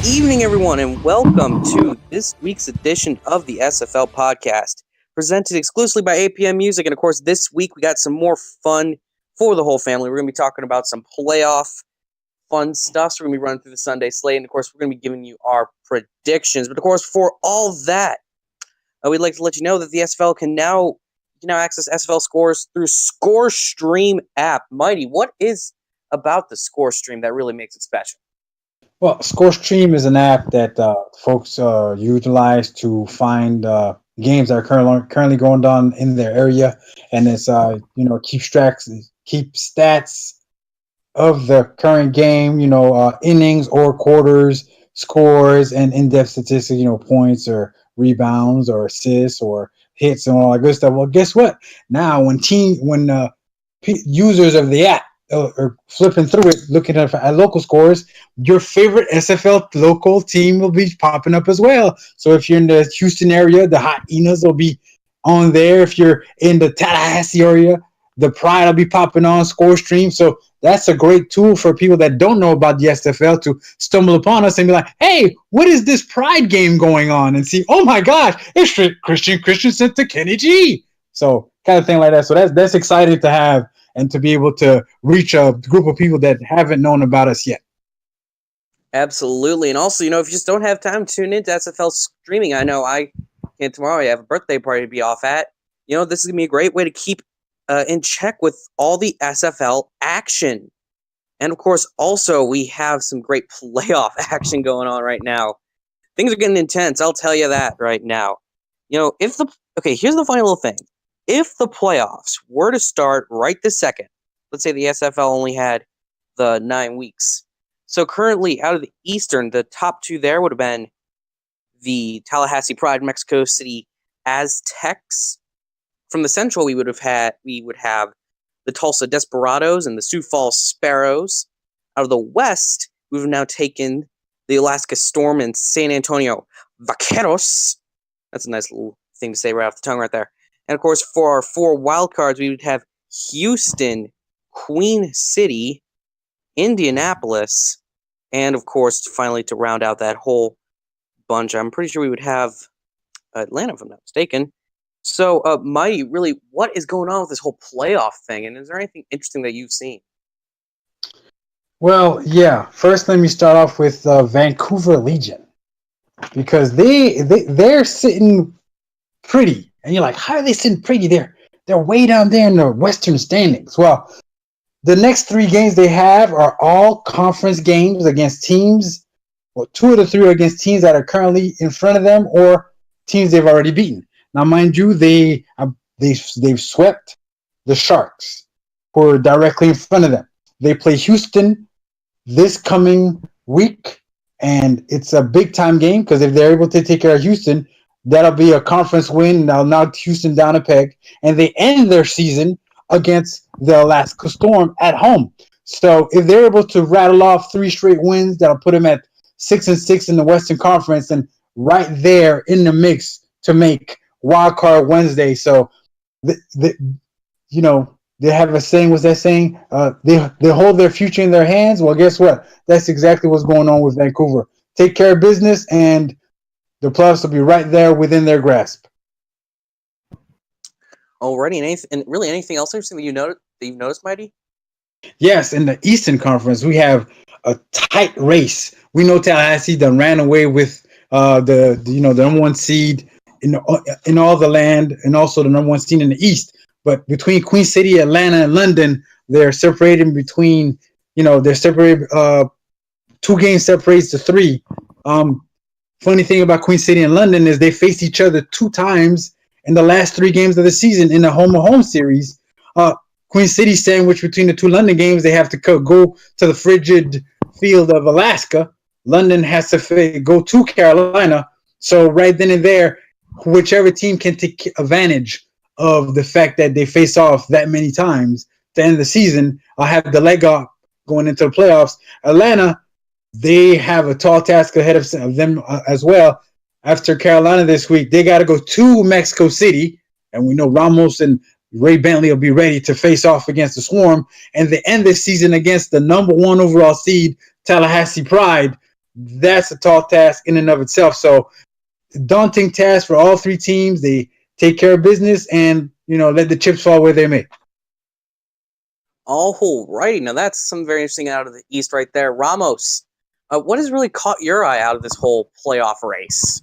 evening, everyone, and welcome to this week's edition of the SFL podcast, presented exclusively by APM Music. And of course, this week we got some more fun for the whole family. We're going to be talking about some playoff fun stuff. So we're going to be running through the Sunday slate, and of course, we're going to be giving you our predictions. But of course, for all that, we'd like to let you know that the SFL can now access SFL scores through ScoreStream app. Mighty, what is about the ScoreStream that really makes it special? Well, ScoreStream is an app that folks utilize to find games that are currently going on in their area, and it's keep stats of the current game, innings or quarters, scores, and in-depth statistics, points or rebounds or assists or hits and all that good stuff. Well, guess what? Now, when users of the app or flipping through it, looking at local scores, your favorite SFL local team will be popping up as well. So if you're in the Houston area, the Hyenas will be on there. If you're in the Tallahassee area, the Pride will be popping on ScoreStream. So that's a great tool for people that don't know about the SFL to stumble upon us and be like, hey, what is this Pride game going on? And see, oh my gosh, it's Christian sent to Kenny G. So kind of thing like that. So that's exciting to have and to be able to reach a group of people that haven't known about us yet. Absolutely. And also, if you just don't have time to tune into SFL streaming, I know I can't tomorrow. I have a birthday party to be off at. This is going to be a great way to keep in check with all the SFL action. And of course, also, we have some great playoff action going on right now. Things are getting intense. I'll tell you that right now. Here's the funny little thing. If the playoffs were to start right this second, let's say the SFL only had the 9 weeks. So currently, out of the Eastern, the top two there would have been the Tallahassee Pride, Mexico City Aztecs. From the Central, we would have the Tulsa Desperados and the Sioux Falls Sparrows. Out of the West, we've now taken the Alaska Storm and San Antonio Vaqueros. That's a nice little thing to say right off the tongue right there. And of course, for our 4 wild cards, we would have Houston, Queen City, Indianapolis, and of course, finally to round out that whole bunch, I'm pretty sure we would have Atlanta, if I'm not mistaken. So, Mighty, really, what is going on with this whole playoff thing? And is there anything interesting that you've seen? Well, yeah. First, let me start off with Vancouver Legion, because they're sitting pretty. And you're like, how are they sitting pretty there? They're way down there in the Western standings. Well, the next 3 games they have are all conference games against teams. Well, 2 of the 3 are against teams that are currently in front of them or teams they've already beaten. Now, mind you, they've swept the Sharks, who are directly in front of them. They play Houston this coming week, and it's a big-time game because if they're able to take care of Houston, that'll be a conference win. Now knock Houston down a peg, and they end their season against the Alaska Storm at home. So if they're able to rattle off 3 straight wins, that'll put them at 6-6 in the Western Conference, and right there in the mix to make Wild Card Wednesday. So, they have a saying. What's that saying? They hold their future in their hands. Well, guess what? That's exactly what's going on with Vancouver. Take care of business, and the playoffs will be right there within their grasp. Alrighty, and really anything else interesting that you've noticed, Mighty? Yes, in the Eastern Conference, we have a tight race. We know Tallahassee done ran away with the number 1 seed in all the land, and also the number 1 seed in the East. But between Queen City, Atlanta, and London, they're separated between, they're separated. 2 games separates the 3. Funny thing about Queen City and London is they faced each other 2 times in the last 3 games of the season in the home series. Queen City sandwiched between the 2 London games. They have to go to the frigid field of Alaska. London has to go to Carolina. So right then and there, whichever team can take advantage of the fact that they face off that many times to end the season, I'll have the leg up going into the playoffs. Atlanta, they have a tall task ahead of them as well. After Carolina this week, they got to go to Mexico City, and we know Ramos and Ray Bentley will be ready to face off against the Swarm, and they end this season against the number 1 overall seed, Tallahassee Pride. that's a tall task in and of itself. So daunting task for all three teams. They take care of business and let the chips fall where they may. All righty, now that's some very interesting out of the East right there. Ramos, what has really caught your eye out of this whole playoff race?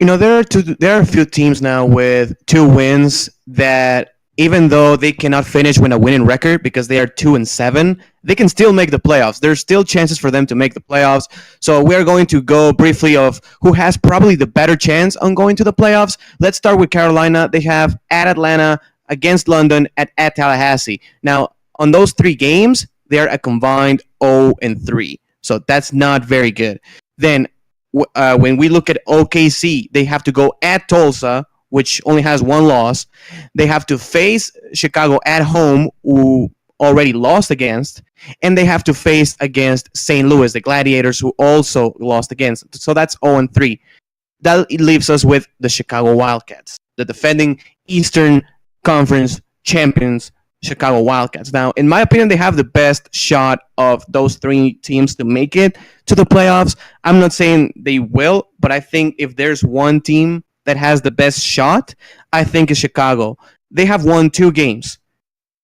There are a few teams now with 2 wins that, even though they cannot finish with a winning record because they are 2-7, they can still make the playoffs. There's still chances for them to make the playoffs. So we are going to go briefly of who has probably the better chance on going to the playoffs. Let's start with Carolina. They have at Atlanta, against London, at Tallahassee. Now, on those 3 games, they are a combined 0-3. So that's not very good. Then when we look at OKC, they have to go at Tulsa, which only has 1 loss. They have to face Chicago at home, who already lost against, and they have to face against St. Louis, the Gladiators, who also lost against. So that's 0-3. That leaves us with the Chicago Wildcats, the defending Eastern Conference champions, Chicago Wildcats. Now, in my opinion, they have the best shot of those 3 teams to make it to the playoffs. I'm not saying they will, but I think if there's one team that has the best shot, I think it's Chicago. They have won 2 games.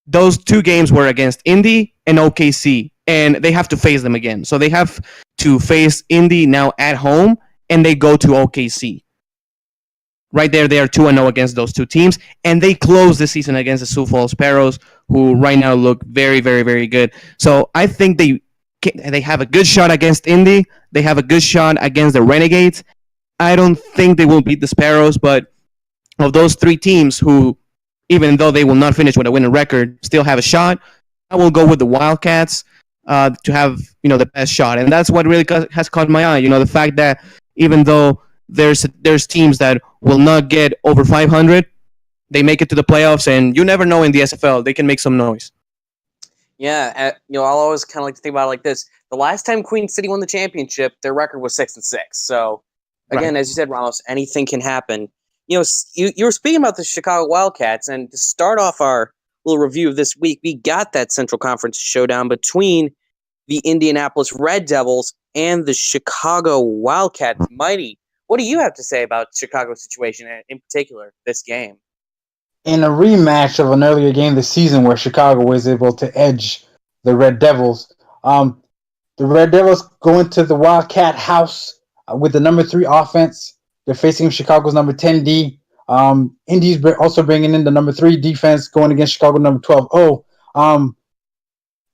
Those 2 games were against Indy and OKC, and they have to face them again. So they have to face Indy now at home, and they go to OKC. Right there, they are 2-0 against those 2 teams, and they close the season against the Sioux Falls Sparrows, who right now look very, very, very good. So I think they have a good shot against Indy. They have a good shot against the Renegades. I don't think they will beat the Sparrows, but of those 3 teams who, even though they will not finish with a winning record, still have a shot, I will go with the Wildcats to have the best shot, and that's what really has caught my eye. The fact that even though there's teams that will not get over 500, they make it to the playoffs, and you never know in the SFL, they can make some noise. Yeah, I'll always kind of like to think about it like this. The last time Queen City won the championship, their record was 6-6. So, again, right. As you said, Ramos, anything can happen. You were speaking about the Chicago Wildcats, and to start off our little review of this week, we got that Central Conference showdown between the Indianapolis Red Devils and the Chicago Wildcats. Mighty, what do you have to say about Chicago's situation, and in particular, this game? In a rematch of an earlier game this season where Chicago was able to edge the Red Devils, the Red Devils go into the Wildcat house with the number 3 offense. They're facing Chicago's number 10D. Indy's also bringing in the number 3 defense, going against Chicago number 12.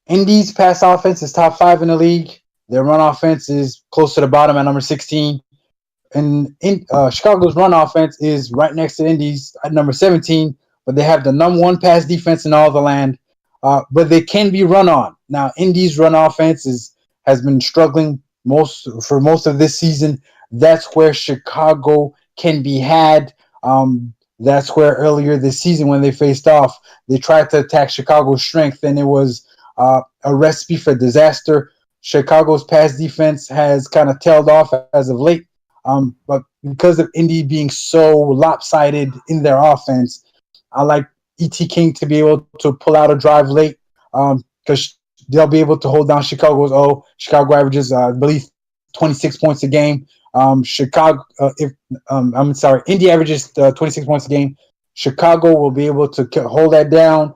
Indy's pass offense is top 5 in the league. Their run offense is close to the bottom at number 16. And Chicago's run offense is right next to Indy's at number 17, but they have the number 1 pass defense in all the land. But they can be run on. Now, Indy's run offense has been struggling for most of this season. That's where Chicago can be had. That's where earlier this season when they faced off, they tried to attack Chicago's strength, and it was a recipe for disaster. Chicago's pass defense has kind of tailed off as of late. But because of Indy being so lopsided in their offense, I like E.T. King to be able to pull out a drive late because they'll be able to hold down Chicago's O. Chicago averages, I believe, 26 points a game. Indy averages 26 points a game. Chicago will be able to hold that down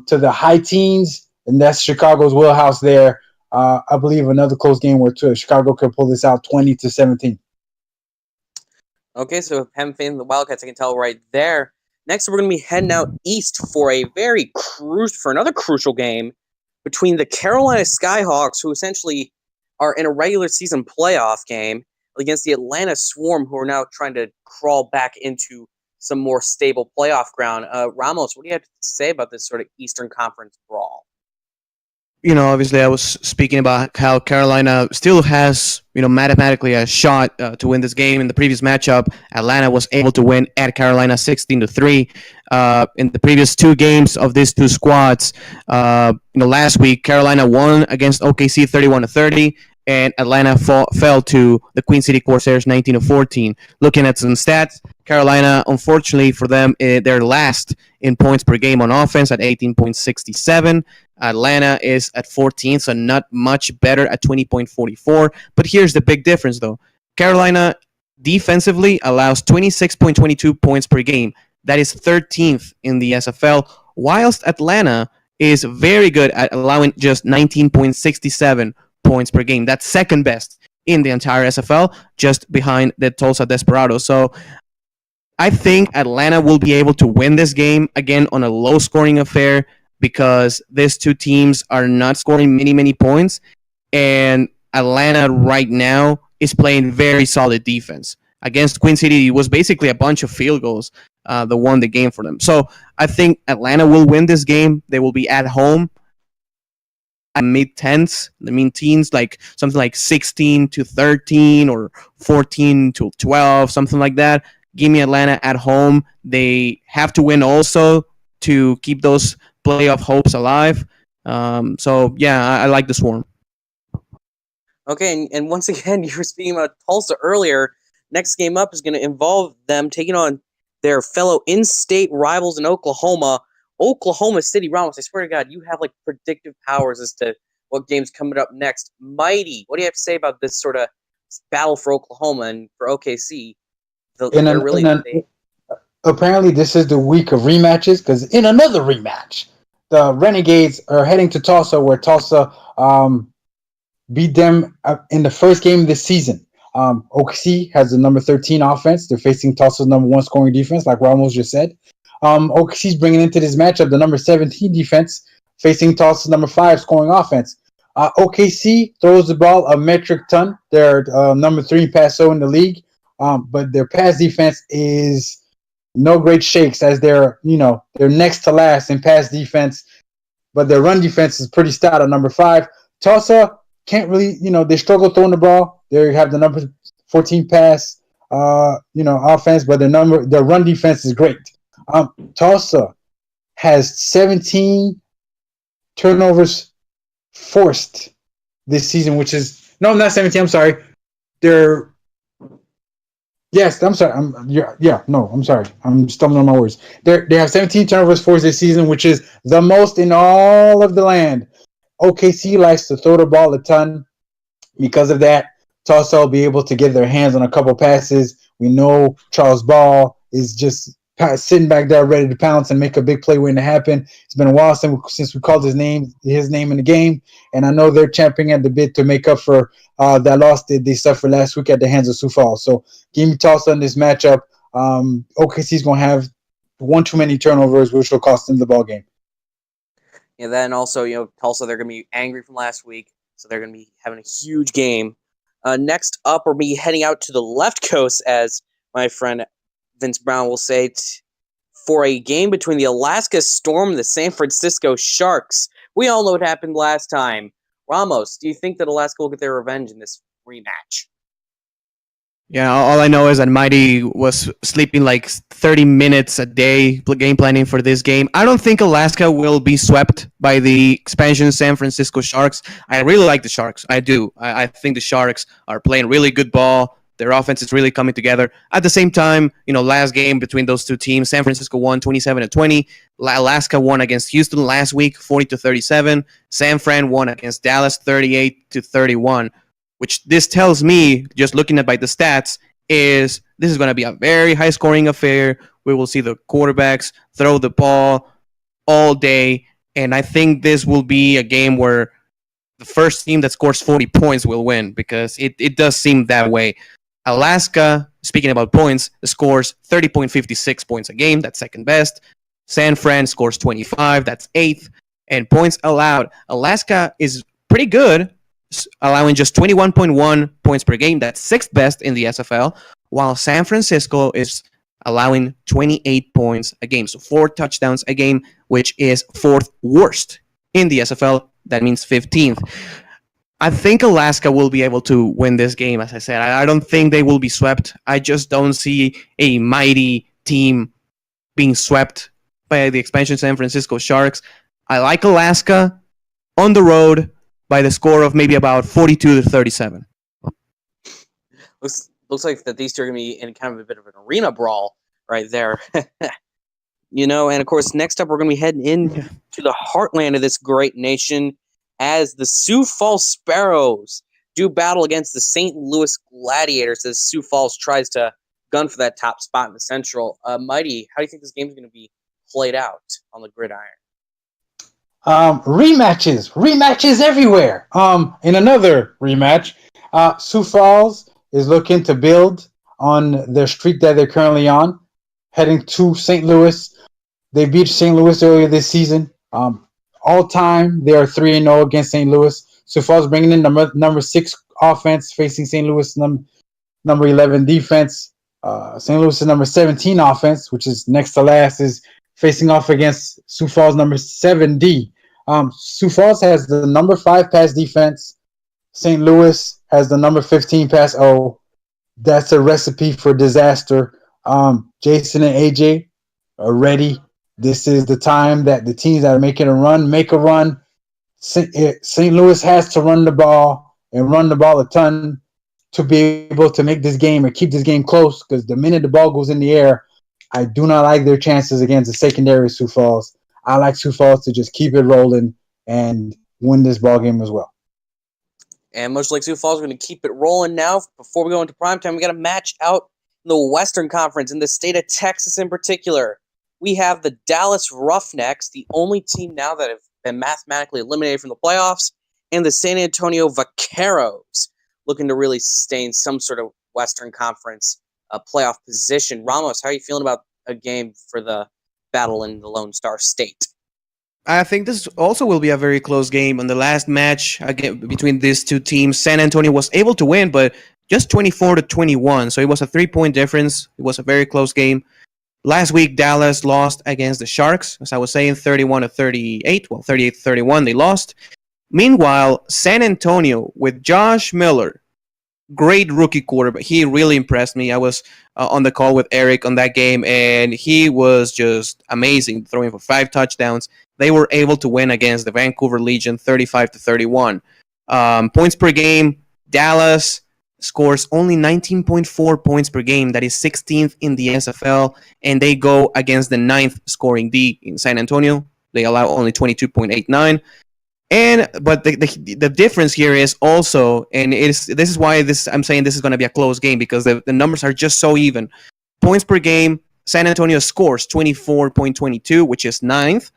to the high teens, and that's Chicago's wheelhouse there. I believe another close game where Chicago could pull this out 20-17. Okay, so having faith in the Wildcats, I can tell right there. Next, we're going to be heading out east for another crucial game between the Carolina Skyhawks, who essentially are in a regular season playoff game, against the Atlanta Swarm, who are now trying to crawl back into some more stable playoff ground. Ramos, what do you have to say about this sort of Eastern Conference brawl? Obviously, I was speaking about how Carolina still has, mathematically a shot to win this game. In the previous matchup, Atlanta was able to win at Carolina 16-3. In the previous 2 games of these 2 squads, last week Carolina won against OKC 31-30, and Atlanta fell to the Queen City Corsairs 19-14. Looking at some stats, Carolina, unfortunately for them, they're last in points per game on offense at 18.67. Atlanta is at 14th, so not much better at 20.44. But here's the big difference, though. Carolina defensively allows 26.22 points per game. That is 13th in the SFL, whilst Atlanta is very good at allowing just 19.67 points per game. That's second best in the entire SFL, just behind the Tulsa Desperados. So I think Atlanta will be able to win this game again on a low scoring affair because these two teams are not scoring many points. And Atlanta right now is playing very solid defense. Against Queen City, it was basically a bunch of field goals that won the game for them. So I think Atlanta will win this game. They will be at home at mid-10s, the mid-teens, like something like 16-13 or 14-12, something like that. Give me Atlanta at home. They have to win also to keep those playoff hopes alive. So yeah, I like the Swarm. Okay, and once again, you were speaking about Tulsa earlier. Next game up is going to involve them taking on their fellow in-state rivals in Oklahoma, Oklahoma City. Ramos, I swear to God, you have like predictive powers as to what game's coming up next. Mighty, what do you have to say about this sort of battle for Oklahoma and for OKC? Apparently, this is the week of rematches because in another rematch, the Renegades are heading to Tulsa, where Tulsa beat them in the first game of the season. OKC has the number 13 offense. They're facing Tulsa's number 1 scoring defense, like Ramos just said. OKC's bringing into this matchup the number 17 defense, facing Tulsa's number 5 scoring offense. OKC throws the ball a metric ton. They're number 3 passo in the league, but their pass defense is no great shakes, as they're next to last in pass defense, but their run defense is pretty stout at number 5. Tulsa can't really, they struggle throwing the ball. They have the number 14 pass, offense, but their run defense is great. Tulsa has 17 turnovers forced this season, which is not 17. I'm sorry. I'm sorry. I'm sorry. I'm stumbling on my words. They have 17 turnovers forced this season, which is the most in all of the land. OKC likes to throw the ball a ton. Because of that, Tulsa will be able to get their hands on a couple passes. We know Charles Ball is just sitting back there ready to pounce and make a big play waiting to happen. It's been a while since we called his name in the game, and I know they're champing at the bit to make up for that loss that they suffered last week at the hands of Sioux Falls. So give me Tulsa in this matchup. OKC's going to have one too many turnovers, which will cost them the ball game. And then also, Tulsa, they're going to be angry from last week, so they're going to be having a huge game. Next up, we're be heading out to the left coast, as my friend Vince Brown will say, for a game between the Alaska Storm and the San Francisco Sharks. We all know what happened last time. Ramos, do you think that Alaska will get their revenge in this rematch? Yeah, all I know is that Mighty was sleeping like 30 minutes a day game planning for this game. I don't think Alaska will be swept by the expansion San Francisco Sharks. I really like the Sharks. I do. I think the Sharks are playing really good ball. Their offense is really coming together. At the same time, last game between those two teams, San Francisco won 27-20. Alaska won against Houston last week, 40-37. San Fran won against Dallas, 38-31. Which this tells me, just looking at by the stats, is this is going to be a very high-scoring affair. We will see the quarterbacks throw the ball all day, and I think this will be a game where the first team that scores 40 points will win, because it does seem that way. Alaska, speaking about points, scores 30.56 points a game. That's second best. San Fran scores 25. That's eighth. And points allowed, Alaska is pretty good, allowing just 21.1 points per game. That's sixth best in the SFL, while San Francisco is allowing 28 points a game. So 4 touchdowns a game, which is fourth worst in the SFL. That means 15th. I think Alaska will be able to win this game, as I said. I don't think they will be swept. I just don't see a Mighty team being swept by the expansion San Francisco Sharks. I like Alaska on the road by the score of maybe about 42-37. Looks like that these two are going to be in kind of a bit of an arena brawl. right there. And of course, next up, we're going to be heading into the heartland of this great nation as the Sioux Falls Sparrows do battle against the St. Louis Gladiators as Sioux Falls tries to gun for that top spot in the Central. Mighty, how do you think this game is going to be played out on the gridiron? Rematches everywhere. In another rematch, Sioux Falls is looking to build on their streak that they're currently on, heading to St. Louis. They beat St. Louis earlier this season. All time, they are 3-0 against St. Louis. Sioux Falls bringing in number 6 offense, facing St. Louis number 11 defense. St. Louis is number 17 offense, which is next to last, is facing off against Sioux Falls number 7D. Sioux Falls has the number 5 pass defense. St. Louis has the number 15 pass. Oh, that's a recipe for disaster. Jason and AJ are ready. This is the time that the teams that are making a run make a run. St. Louis has to run the ball and run the ball a ton to be able to make this game or keep this game close, because the minute the ball goes in the air, I do not like their chances against the secondary Sioux Falls. I like Sioux Falls to just keep it rolling and win this ball game as well. And much like Sioux Falls, we're going to keep it rolling now. Before we go into primetime, we got a match out in the Western Conference, in the state of Texas in particular. We have the Dallas Roughnecks, the only team now that have been mathematically eliminated from the playoffs, and the San Antonio Vaqueros, looking to really sustain some sort of Western Conference playoff position. Ramos, how are you feeling about a game for the battle in the Lone Star State? I think this also will be a very close game. On the last match again between these two teams, San Antonio was able to win, but just 24-21. So it was a 3-point difference. It was a very close game. Last week, Dallas lost against the Sharks, as I was saying, 31-38. Well, 38-31, they lost. Meanwhile, San Antonio with Josh Miller, great rookie quarterback. He really impressed me. I was on the call with Eric on that game, and he was just amazing, throwing for 5 touchdowns. They were able to win against the Vancouver Legion 35-31. Points per game, Dallas scores only 19.4 points per game. That is 16th in the SFL, and they go against the 9th scoring D in San Antonio. They allow only 22.89. But the difference here is also, and this is why I'm saying this is going to be a close game, because the numbers are just so even. Points per game, San Antonio scores 24.22, which is 9th,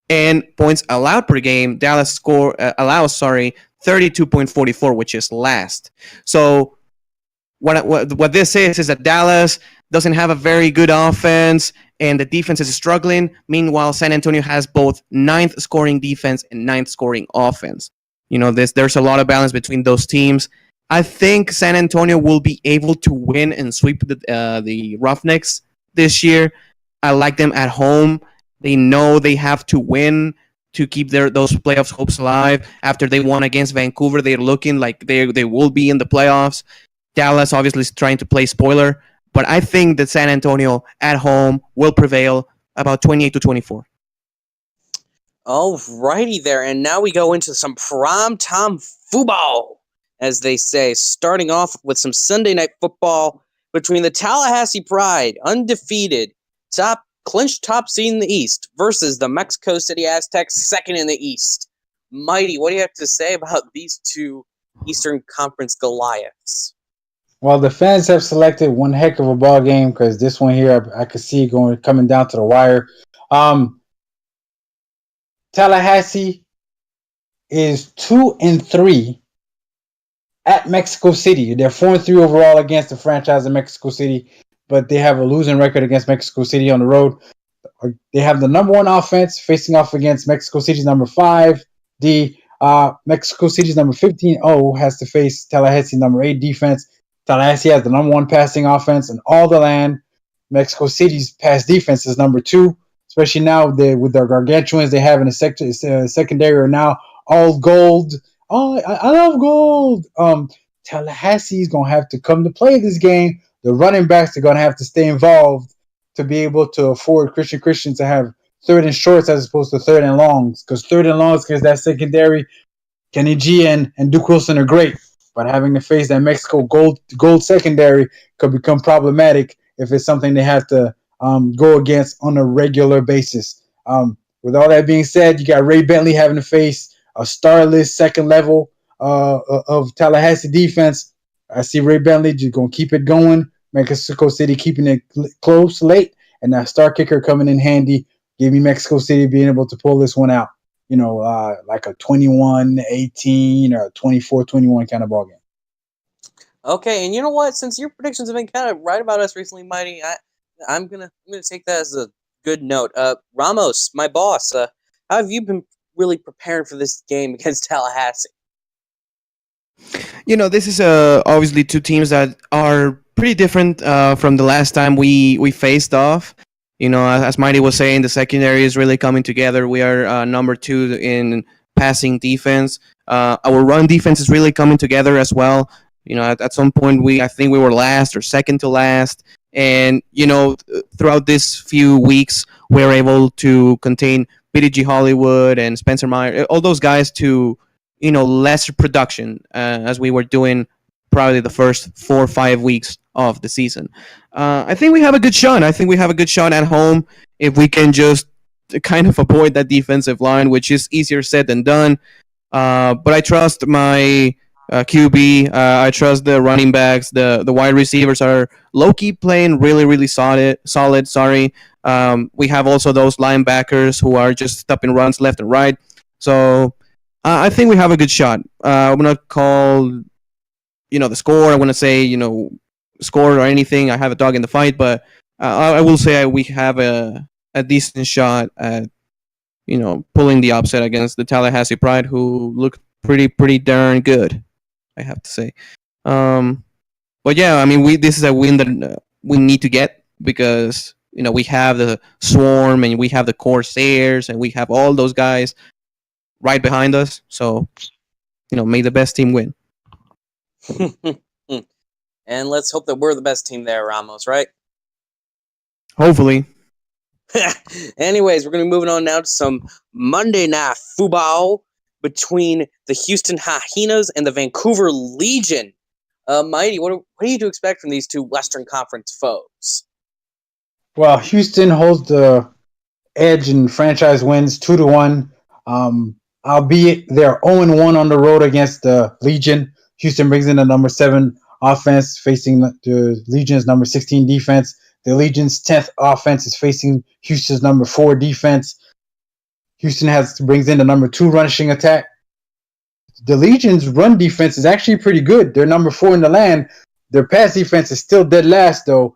and points allowed per game, Dallas allows 32.44, which is last. So what this is that Dallas doesn't have a very good offense, and the defense is struggling. Meanwhile, San Antonio has both 9th scoring defense and 9th scoring offense. There's a lot of balance between those teams. I think San Antonio will be able to win and sweep the Roughnecks this year. I like them at home. They know they have to win to keep those playoffs hopes alive. After they won against Vancouver, they're looking like they will be in the playoffs. Dallas obviously is trying to play spoiler, but I think that San Antonio at home will prevail about 28-24. Alrighty there, and now we go into some primetime football, as they say, starting off with some Sunday night football between the Tallahassee Pride, undefeated, clinched top seed in the East, versus the Mexico City Aztecs, second in the East. Mighty, what do you have to say about these two Eastern Conference Goliaths? Well, the fans have selected one heck of a ball game, because this one here I could see coming down to the wire. Tallahassee is 2-3 at Mexico City. They're 4-3 overall against the franchise in Mexico City, but they have a losing record against Mexico City on the road. They have the number 1 offense facing off against Mexico City's number 5. Mexico City's number 15 has to face Tallahassee number 8 defense. Tallahassee has the number 1 passing offense in all the land. Mexico City's pass defense is number 2, especially now with their gargantuans they have in the secondary are now all gold. Oh, I love gold. Tallahassee's going to have to come to play this game. The running backs are going to have to stay involved to be able to afford Christian to have 3rd and shorts as opposed to 3rd and longs. Because 3rd and longs, because that secondary, Kenny G and Duke Wilson are great. But having to face that Mexico gold secondary could become problematic if it's something they have to go against on a regular basis. With all that being said, you got Ray Bentley having to face a starless second level of Tallahassee defense. I see Ray Bentley just going to keep it going. Mexico City keeping it close late, and that star kicker coming in handy. Give me Mexico City being able to pull this one out. Like a 21-18 or a 24-21 kind of ball game. Okay, and you know what? Since your predictions have been kind of right about us recently, Mighty, I'm gonna take that as a good note. Ramos, my boss, how have you been really preparing for this game against Tallahassee? This is obviously two teams that are pretty different from the last time we faced off. As Mighty was saying, the secondary is really coming together. We are number 2 in passing defense. Our run defense is really coming together as well. At some point, I think we were last or second to last. And, throughout these few weeks, we were able to contain BDG Hollywood and Spencer Meyer, all those guys to, lesser production as we were doing probably the first 4 or 5 weeks of the season. I think we have a good shot. I think we have a good shot at home if we can just kind of avoid that defensive line, which is easier said than done. But I trust my QB. I trust the running backs. The wide receivers are low-key playing really, really solid. Sorry. We have also those linebackers who are just stopping runs left and right. So I think we have a good shot. I'm going to call, the score. I want to say, score or anything. I have a dog in the fight, but I will say we have a decent shot at, pulling the upset against the Tallahassee Pride, who look pretty darn good, I have to say. But yeah, I mean, this is a win that we need to get because we have the Swarm and we have the Corsairs and we have all those guys right behind us. So, may the best team win. And let's hope that we're the best team there, Ramos, right? Hopefully. Anyways, we're going to be moving on now to some Monday Night Football between the Houston Hyenas and the Vancouver Legion. Mighty, what are you to expect from these two Western Conference foes? Well, Houston holds the edge in franchise wins 2-1. Albeit they're 0-1 on the road against the Legion. Houston brings in the number 7 offense, facing the Legion's number 16 defense. The Legion's 10th offense is facing Houston's number 4 defense. Houston brings in the number 2 rushing attack. The Legion's run defense is actually pretty good. They're number 4 in the land. Their pass defense is still dead last, though.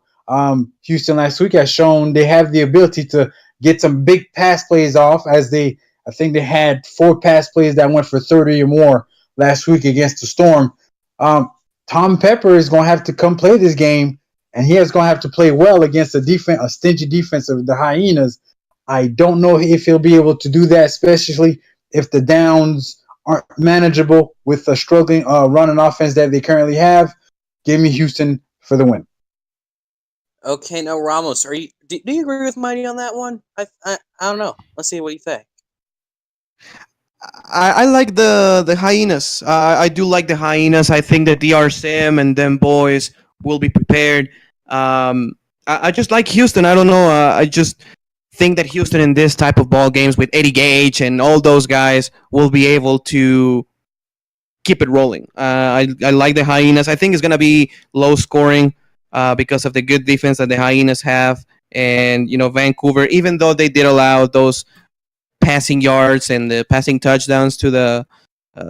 Houston last week has shown they have the ability to get some big pass plays off, as I think they had 4 pass plays that went for 30 or more last week against the Storm. Tom Pepper is going to have to come play this game, and he is going to have to play well against a stingy defense of the Hyenas. I don't know if he'll be able to do that, especially if the downs aren't manageable with the struggling running offense that they currently have. Give me Houston for the win. Okay, now Ramos, do you agree with Mighty on that one? I don't know. Let's see what you think. I like the Hyenas. I do like the Hyenas. I think that DR Sim and them boys will be prepared. I just like Houston. I don't know. I just think that Houston in this type of ball games with Eddie Gage and all those guys will be able to keep it rolling. I like the Hyenas. I think it's going to be low scoring because of the good defense that the Hyenas have. And, Vancouver, even though they did allow those passing yards and the passing touchdowns to the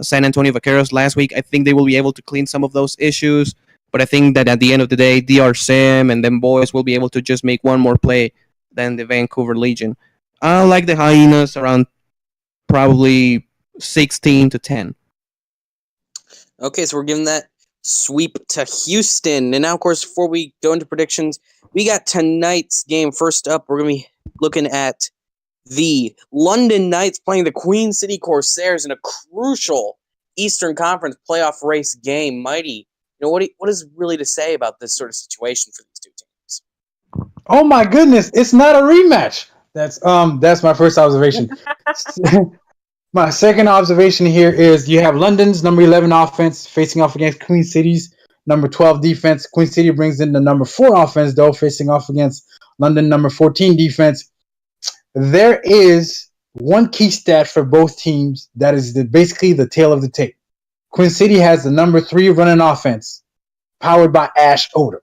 San Antonio Vaqueros last week, I think they will be able to clean some of those issues. But I think that at the end of the day, DR Sim and them boys will be able to just make one more play than the Vancouver Legion. I like the Hyenas around probably 16-10. Okay, so we're giving that sweep to Houston. And now, of course, before we go into predictions, we got tonight's game. First up, we're going to be looking at the London Knights playing the Queen City Corsairs in a crucial Eastern Conference playoff race game. Mighty, what is really to say about this sort of situation for these two teams? Oh my goodness, it's not a rematch. That's my first observation. My second observation here is you have London's number 11 offense facing off against Queen City's number 12 defense. Queen City brings in the number 4 offense, though, facing off against London number 14 defense. There is one key stat for both teams that is basically the tail of the tape. Quinn City has the number 3 running offense, powered by Ash Odom.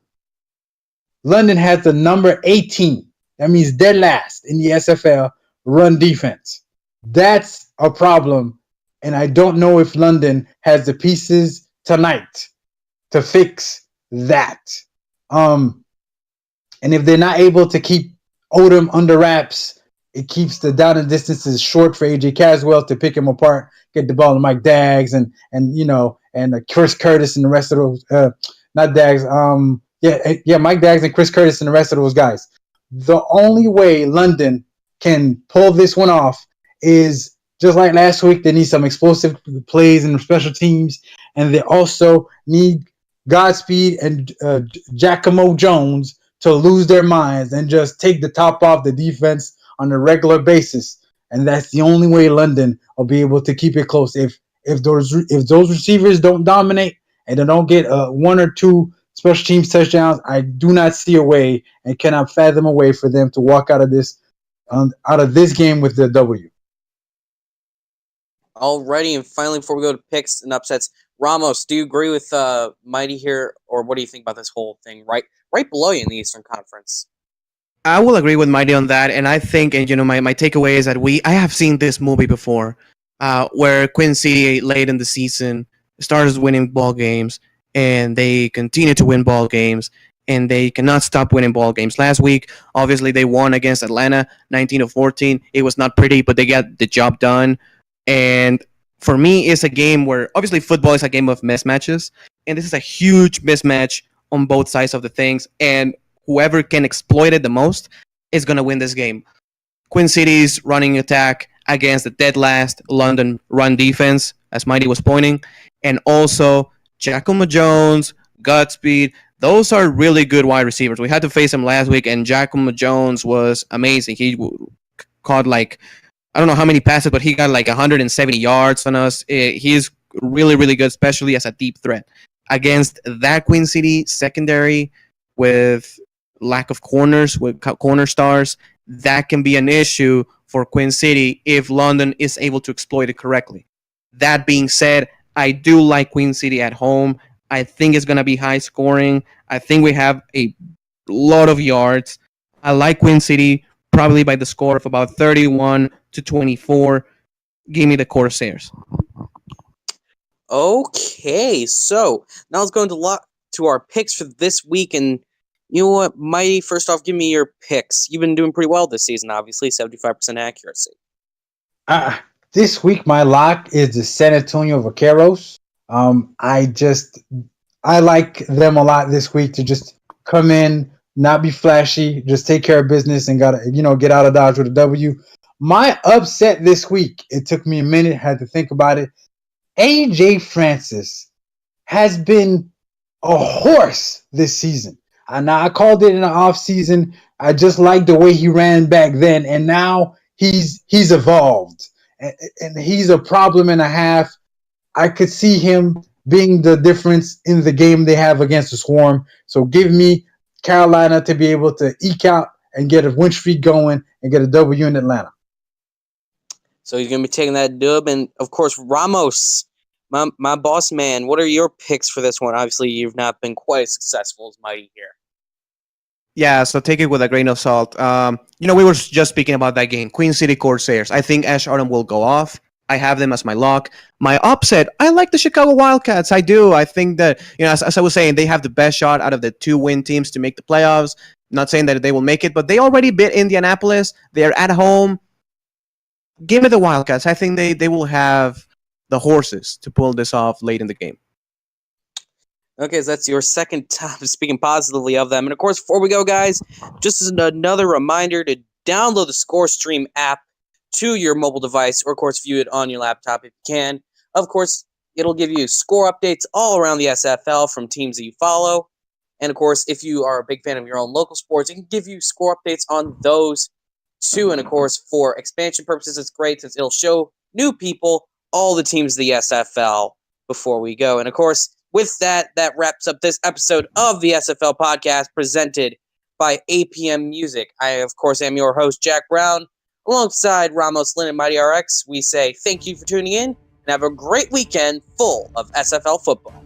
London has the number 18. That means dead last in the SFL run defense. That's a problem, and I don't know if London has the pieces tonight to fix that. And if they're not able to keep Odom under wraps, it keeps the down and distances short for AJ Caswell to pick him apart, get the ball to Mike Daggs and Chris Curtis and the rest of those. Not Daggs. Mike Daggs and Chris Curtis and the rest of those guys. The only way London can pull this one off is just like last week. They need some explosive plays and special teams, and they also need Godspeed and Giacomo Jones to lose their minds and just take the top off the defense on a regular basis. And that's the only way London will be able to keep it close. If those receivers don't dominate and they don't get 1 or 2 special teams touchdowns, I do not see a way and cannot fathom a way for them to walk out of this game with the W. Alrighty, and finally, before we go to picks and upsets, Ramos, do you agree with Mighty here, or what do you think about this whole thing? Right below you in the Eastern Conference. I will agree with Mighty on that, and I think, and my takeaway is that I have seen this movie before, where Quinn City late in the season starts winning ball games, and they continue to win ball games, and they cannot stop winning ball games. Last week, obviously, they won against Atlanta, 19-14. It was not pretty, but they got the job done. And for me, it's a game where, obviously, football is a game of mismatches, and this is a huge mismatch on both sides of the things, and whoever can exploit it the most is going to win this game. Quinn City's running attack against the dead last London run defense, as Mighty was pointing, and also Giacomo Jones, Godspeed. Those are really good wide receivers. We had to face him last week, and Giacomo Jones was amazing. He caught I don't know how many passes, but he got 170 yards on us. He's really, really good, especially as a deep threat. Against that Queen City secondary with lack of corners, with corner stars, that can be an issue for Queen City if London is able to exploit it correctly. That being said, I do like Queen City at home. I think it's going to be high scoring. I think we have a lot of yards. I like Queen City probably by the score of about 31-24. Give me the Corsairs. Okay, so now let's go to our picks for this week. And you know what, Mighty, first off, give me your picks. You've been doing pretty well this season, obviously, 75% accuracy. This week, my lock is the San Antonio Vaqueros. I like them a lot this week to just come in, not be flashy, just take care of business and get out of Dodge with a W. My upset this week, it took me a minute, had to think about it. AJ Francis has been a horse this season. I called it in the off season. I just liked the way he ran back then, and now he's evolved, and he's a problem and a half. I could see him being the difference in the game they have against the Swarm. So give me Carolina to be able to eke out and get a win streak going and get a W in Atlanta. So he's going to be taking that dub. And, of course, Ramos, my boss man, what are your picks for this one? Obviously, you've not been quite as successful as Mighty here. Yeah, so take it with a grain of salt. We were just speaking about that game. Queen City Corsairs. I think Ash Autumn will go off. I have them as my lock. My upset, I like the Chicago Wildcats. I do. I think that, as I was saying, they have the best shot out of the 2-win teams to make the playoffs. Not saying that they will make it, but they already beat Indianapolis. They're at home. Give me the Wildcats. I think they will have the horses to pull this off late in the game. Okay, so that's your second time speaking positively of them. And, of course, before we go, guys, just as another reminder to download the ScoreStream app to your mobile device, or, of course, view it on your laptop if you can. Of course, it'll give you score updates all around the SFL from teams that you follow. And, of course, if you are a big fan of your own local sports, it can give you score updates on those too. And, of course, for expansion purposes, it's great since it'll show new people all the teams of the SFL before we go. And, of course, with that, that wraps up this episode of the SFL podcast presented by APM Music. I, of course, am your host, Jack Brown. Alongside Ramos Lynn and Mighty RX, we say thank you for tuning in and have a great weekend full of SFL football.